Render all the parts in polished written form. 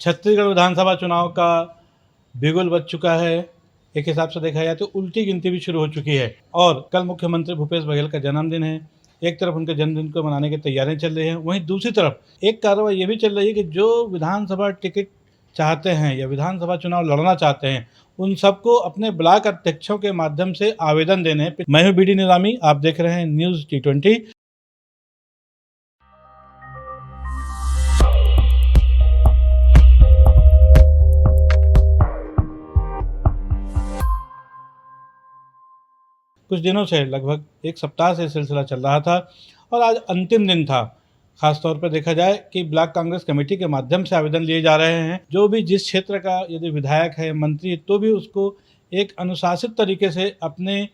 छत्तीसगढ़ विधानसभा चुनाव का बिगुल बज चुका है। एक हिसाब से देखा जाए तो उल्टी गिनती भी शुरू हो चुकी है और कल मुख्यमंत्री भूपेश बघेल का जन्मदिन है। एक तरफ उनके जन्मदिन को मनाने की तैयारियां चल रही हैं, वहीं दूसरी तरफ एक कार्रवाई ये भी चल रही है कि जो विधानसभा टिकट चाहते हैं या विधानसभा चुनाव लड़ना चाहते हैं, उन सबको अपने ब्लॉक अध्यक्षों के माध्यम से आवेदन देने हैं। मैं हूं बीडी निजामी, आप देख रहे हैं न्यूज़ T20। कुछ दिनों से लगभग एक सप्ताह से सिलसिला चल रहा था और आज अंतिम दिन था। खास तौर पर देखा जाए कि ब्लॉक कांग्रेस कमेटी के माध्यम से आवेदन लिए जा रहे हैं। जो भी जिस क्षेत्र का यदि विधायक है, मंत्री, तो भी उसको एक अनुशासित तरीके से अपने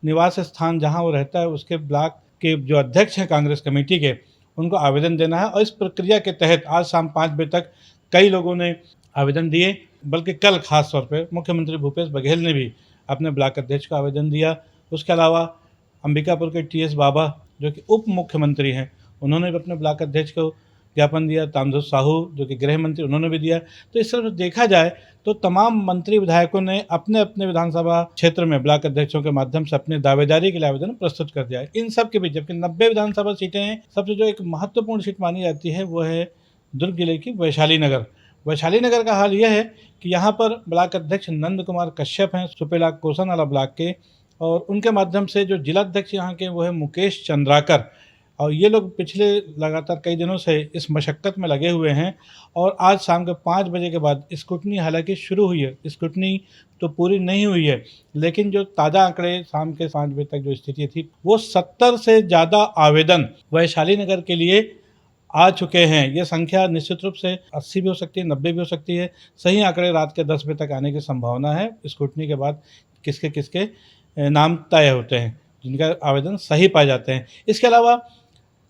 निवास स्थान जहां वो रहता है उसके ब्लॉक के जो अध्यक्ष हैं कांग्रेस कमेटी के, उनको आवेदन देना है। और इस प्रक्रिया के तहत आज शाम 5 बजे तक कई लोगों ने आवेदन दिए, बल्कि कल खास तौर पर मुख्यमंत्री भूपेश बघेल ने भी अपने ब्लॉक अध्यक्ष को आवेदन दिया। उसके अलावा अंबिकापुर के TS बाबा जो कि उप मुख्यमंत्री हैं, उन्होंने भी अपने ब्लॉक अध्यक्ष को ज्ञापन दिया। तामध्वज साहू जो कि गृह मंत्री, उन्होंने भी दिया। तो इस तरह से देखा जाए तो तमाम मंत्री विधायकों ने अपने अपने विधानसभा क्षेत्र में ब्लॉक अध्यक्षों के माध्यम से अपनी दावेदारी के लिए आवेदन प्रस्तुत कर दिया है। इन सब के बीच जबकि 90 विधानसभा सीटें हैं, सबसे जो एक महत्वपूर्ण सीट मानी जाती है वो है दुर्ग जिले की वैशाली नगर। वैशाली नगर का हाल यह है कि यहाँ पर ब्लॉक अध्यक्ष नंद कुमार कश्यप हैं, सुपेला कोसानाला ब्लॉक के, और उनके माध्यम से जो जिलाध्यक्ष यहाँ के वो है मुकेश चंद्राकर। और ये लोग पिछले लगातार कई दिनों से इस मशक्क़त में लगे हुए हैं। और आज शाम के 5 बजे के बाद स्क्रूटनी हालांकि शुरू हुई है, स्क्रूटनी तो पूरी नहीं हुई है, लेकिन जो ताज़ा आंकड़े शाम के 5 बजे तक जो स्थिति थी वो 70 से ज़्यादा आवेदन वैशाली नगर के लिए आ चुके हैं। ये संख्या निश्चित रूप से 80 भी हो सकती है, 90 भी हो सकती है। सही आंकड़े रात के 10 बजे तक आने की संभावना है। स्क्रूटनी के बाद किसके किसके नाम तय होते हैं, जिनका आवेदन सही पाए जाते हैं। इसके अलावा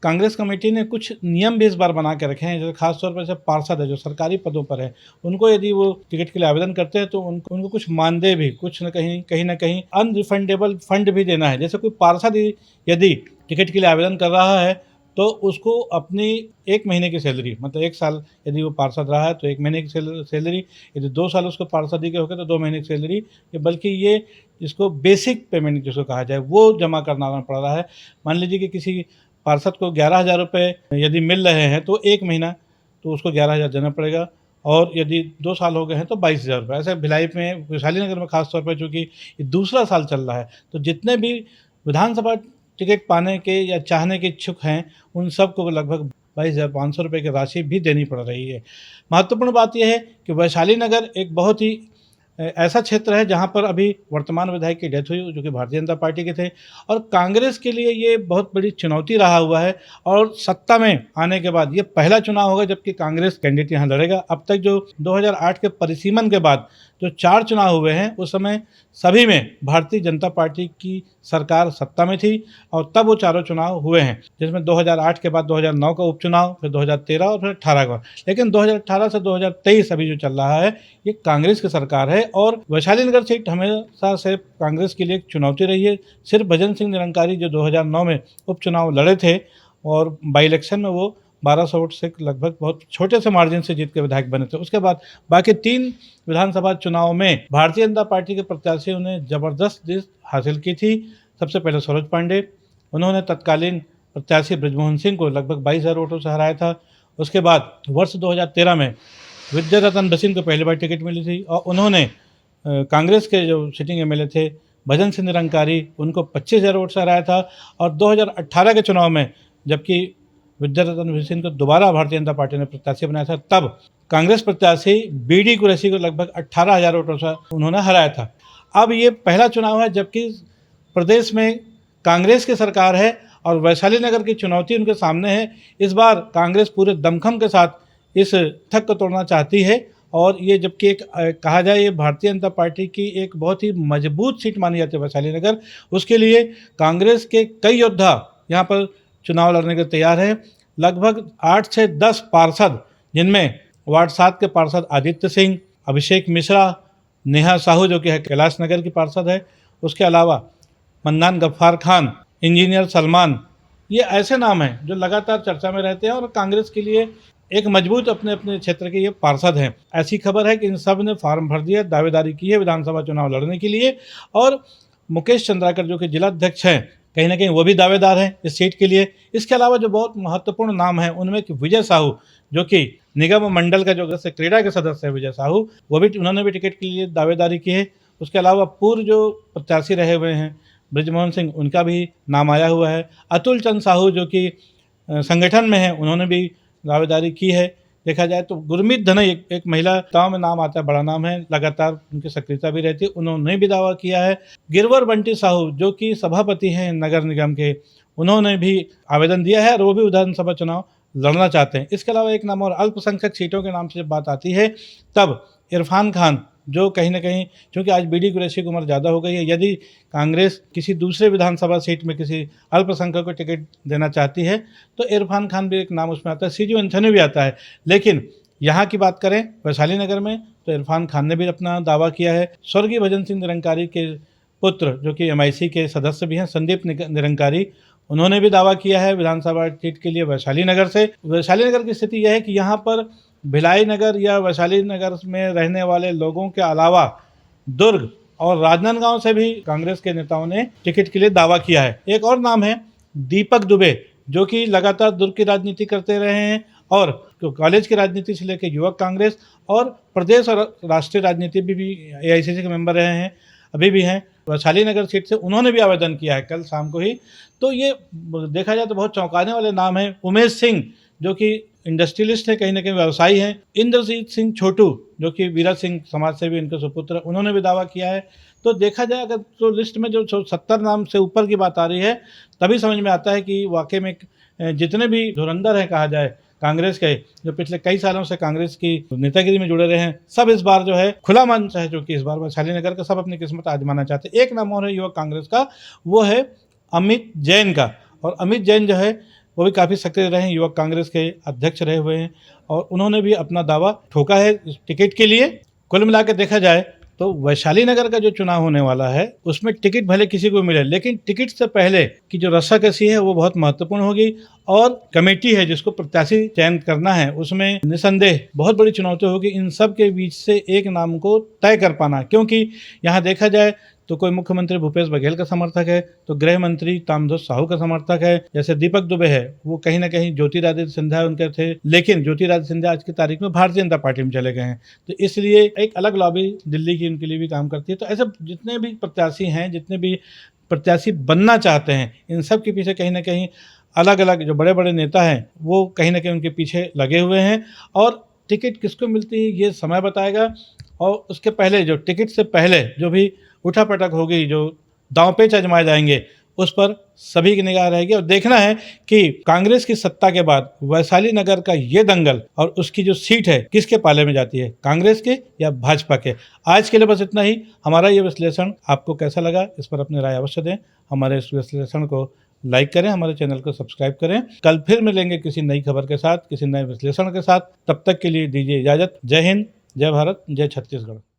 कांग्रेस कमेटी ने कुछ नियम भी इस बार बना के रखे हैं। जैसे खासतौर पर जैसे पार्षद है जो सरकारी पदों पर है, उनको यदि वो टिकट के लिए आवेदन करते हैं तो उनको कुछ मानदेय भी, कुछ न कहीं ना कहीं अनरिफंडेबल फंड भी देना है। जैसे कोई पार्षद यदि टिकट के लिए आवेदन कर रहा है तो उसको अपनी 1 महीने की सैलरी, मतलब 1 साल यदि वो पार्षद रहा है तो 1 महीने की सैलरी, यदि 2 साल उसको पार्षदी के हो गए तो 2 महीने की सैलरी, बल्कि ये जिसको बेसिक पेमेंट जिसको कहा जाए वो जमा करना पड़ रहा है। मान लीजिए कि किसी पार्षद को 11,000 रुपये यदि मिल रहे हैं तो 1 महीना तो उसको 11,000 देना पड़ेगा, और यदि 2 साल हो गए हैं तो 22,000 रुपये। ऐसे भिलाई में, वैशाली नगर में खासतौर पर चूँकि ये दूसरा साल चल रहा है, तो जितने भी विधानसभा टिकट पाने के या चाहने के इच्छुक हैं उन सबको लगभग 22,500 रुपये की राशि भी देनी पड़ रही है। महत्वपूर्ण बात यह है कि वैशाली नगर एक बहुत ही ऐसा क्षेत्र है जहां पर अभी वर्तमान विधायक की डेथ हुई जो कि भारतीय जनता पार्टी के थे, और कांग्रेस के लिए ये बहुत बड़ी चुनौती रहा हुआ है। और सत्ता में आने के बाद ये पहला चुनाव होगा जबकि कांग्रेस कैंडिडेट यहाँ लड़ेगा। अब तक जो 2008 के परिसीमन के बाद जो 4 चुनाव हुए हैं उस समय सभी में भारतीय जनता पार्टी की सरकार सत्ता में थी, और तब वो चारों चुनाव हुए हैं, जिसमें 2008 के बाद 2009 का उपचुनाव, फिर 2013 और फिर 18 का। लेकिन 2018 से 2023 अभी जो चल रहा है ये कांग्रेस की सरकार है, और वैशाली नगर सीट हमेशा से कांग्रेस के लिए एक चुनौती रही है। सिर्फ भजन सिंह निरंकारी जो 2009 में उपचुनाव लड़े थे और बाई इलेक्शन में वो 1200 वोट से लगभग बहुत छोटे से मार्जिन से जीत के विधायक बने थे। उसके बाद बाकी 3 विधानसभा चुनाव में भारतीय जनता पार्टी के प्रत्याशियों ने ज़बरदस्त जीत हासिल की थी। सबसे पहले सरोज पांडे, उन्होंने तत्कालीन प्रत्याशी बृजमोहन सिंह को लगभग 22,000 वोटों से हराया था। उसके बाद वर्ष 2013 में विद्यारतन बसिन को पहली बार टिकट मिली थी, और उन्होंने कांग्रेस के जो सिटिंग MLA थे भजन सिंह निरंकारी, उनको 25,000 वोट से हराया था। और 2018 के चुनाव में जबकि विद्यारतन बसिन को दोबारा भारतीय जनता पार्टी ने प्रत्याशी बनाया था, तब कांग्रेस प्रत्याशी BD कुरैशी को लगभग 18,000 वोटों से उन्होंने हराया था। अब ये पहला चुनाव है जबकि प्रदेश में कांग्रेस की सरकार है और वैशाली नगर की चुनौती उनके सामने है। इस बार कांग्रेस पूरे दमखम के साथ इस थक को तोड़ना चाहती है, और ये जबकि एक कहा जाए ये भारतीय जनता पार्टी की एक बहुत ही मजबूत सीट मानी जाती है वैशाली नगर। उसके लिए कांग्रेस के कई योद्धा यहाँ पर चुनाव लड़ने के तैयार हैं। लगभग 8 से 10 पार्षद, जिनमें वार्ड 7 के पार्षद आदित्य सिंह, अभिषेक मिश्रा, नेहा साहू जो कि है कैलाश नगर की पार्षद है, उसके अलावा मन्नान गफ्फार खान, इंजीनियर सलमान, ये ऐसे नाम हैं जो लगातार चर्चा में रहते हैं और कांग्रेस के लिए एक मजबूत अपने अपने क्षेत्र के ये पार्षद हैं। ऐसी खबर है कि इन सब ने फॉर्म भर दिया, दावेदारी की है विधानसभा चुनाव लड़ने के लिए। और मुकेश चंद्राकर जो कि जिलाध्यक्ष हैं, कहीं ना कहीं वो भी दावेदार हैं इस सीट के लिए। इसके अलावा जो बहुत महत्वपूर्ण नाम है उनमें विजय साहू, जो कि निगम मंडल का जो क्रीड़ा के सदस्य है विजय साहू, वो भी उन्होंने भी टिकट के लिए दावेदारी की है। उसके अलावा पूर्व जो प्रत्याशी रहे हुए हैं ब्रिजमोहन सिंह, उनका भी नाम आया हुआ है। अतुल चंद साहू जो कि संगठन में है, उन्होंने भी दावेदारी की है। देखा जाए तो गुरमीत धनई एक महिलाओं में नाम आता है, बड़ा नाम है, लगातार उनकी सक्रियता भी रहती है, उन्होंने भी दावा किया है। गिरवर बंटी साहू जो कि सभापति हैं नगर निगम के, उन्होंने भी आवेदन दिया है और वो भी विधानसभा चुनाव लड़ना चाहते हैं। इसके अलावा एक नाम और, अल्पसंख्यक सीटों के नाम से जब बात आती है तब इरफान खान, जो कहीं ना कहीं क्योंकि आज बीडी कुरैशी की उम्र ज़्यादा हो गई है, यदि कांग्रेस किसी दूसरे विधानसभा सीट में किसी अल्पसंख्यक को टिकट देना चाहती है तो इरफान खान भी एक नाम उसमें आता है, सीजू एंथोनी भी आता है। लेकिन यहाँ की बात करें वैशाली नगर में तो इरफान खान ने भी अपना दावा किया है। स्वर्गीय भजन सिंह निरंकारी के पुत्र जो कि MIC के सदस्य भी हैं, संदीप निरंकारी, उन्होंने भी दावा किया है विधानसभा सीट के लिए वैशाली नगर से। वैशाली नगर की स्थिति यह है कि यहाँ पर भिलाई नगर या वैशाली नगर में रहने वाले लोगों के अलावा दुर्ग और राजनांदगांव से भी कांग्रेस के नेताओं ने टिकट के लिए दावा किया है। एक और नाम है दीपक दुबे, जो कि लगातार दुर्ग की राजनीति करते रहे हैं और कॉलेज की राजनीति से लेकर युवक कांग्रेस और प्रदेश और राष्ट्रीय राजनीति भी AICC के मेंबर रहे हैं, अभी भी हैं। वैशाली नगर सीट से उन्होंने भी आवेदन किया है कल शाम को ही। तो ये देखा जाए तो बहुत चौंकाने वाले नाम हैं। उमेश सिंह जो कि इंडस्ट्रियलिस्ट है, कहीं ना कहीं व्यवसायी हैं। इंद्रजीत सिंह छोटू जो कि वीरा सिंह समाज से भी इनके सुपुत्र, उन्होंने भी दावा किया है। तो देखा जाए अगर तो लिस्ट में जो 70 नाम से ऊपर की बात आ रही है तभी समझ में आता है कि वाकई में जितने भी धुरंधर हैं कहा जाए कांग्रेस के, जो पिछले कई सालों से कांग्रेस की नेतागिरी में जुड़े रहे हैं, सब इस बार जो है खुला मंच है, जो कि इस बार वैशाली नगर का सब अपनी किस्मत आजमाना चाहते हैं। एक नाम और है युवक कांग्रेस का, वो है अमित जैन का। और अमित जैन जो है वो भी काफ़ी सक्रिय रहे हैं, युवक कांग्रेस के अध्यक्ष रहे हुए हैं और उन्होंने भी अपना दावा ठोका है इस टिकट के लिए। कुल मिला के देखा जाए तो वैशाली नगर का जो चुनाव होने वाला है उसमें टिकट भले किसी को मिले, लेकिन टिकट से पहले की जो रस्साकसी है वो बहुत महत्वपूर्ण होगी। और कमेटी है जिसको प्रत्याशी चयन करना है, उसमें निसंदेह बहुत बड़ी चुनौती होगी इन सब के बीच से एक नाम को तय कर पाना। क्योंकि यहाँ देखा जाए तो कोई मुख्यमंत्री भूपेश बघेल का समर्थक है, तो गृह मंत्री ताम्रध्वज साहू का समर्थक है। जैसे दीपक दुबे है वो कहीं ना कहीं ज्योतिरादित्य सिंधिया उनके थे, लेकिन ज्योतिरादित्य सिंधिया आज की तारीख में भारतीय जनता पार्टी में चले गए हैं, तो इसलिए एक अलग लॉबी दिल्ली की उनके लिए भी काम करती है। तो ऐसे जितने भी प्रत्याशी हैं, जितने भी प्रत्याशी बनना चाहते हैं, इन सब के पीछे कहीं ना कहीं अलग अलग जो बड़े बड़े नेता हैं वो कहीं ना कहीं उनके पीछे लगे हुए हैं। और टिकट किसको मिलती है ये समय बताएगा। और उसके पहले जो टिकट से पहले जो भी उठापटक होगी, जो दांव पेच आजमाए जाएंगे, उस पर सभी की निगाह रहेगी। और देखना है कि कांग्रेस की सत्ता के बाद वैशाली नगर का ये दंगल और उसकी जो सीट है किसके पाले में जाती है, कांग्रेस के या भाजपा के। आज के लिए बस इतना ही। हमारा ये विश्लेषण आपको कैसा लगा इस पर अपनी राय अवश्य दें। हमारे इस विश्लेषण को लाइक करें, हमारे चैनल को सब्सक्राइब करें। कल फिर मिलेंगे किसी नई खबर के साथ, किसी नए विश्लेषण के साथ। तब तक के लिए दीजिए इजाजत। जय हिंद, जय भारत, जय छत्तीसगढ़।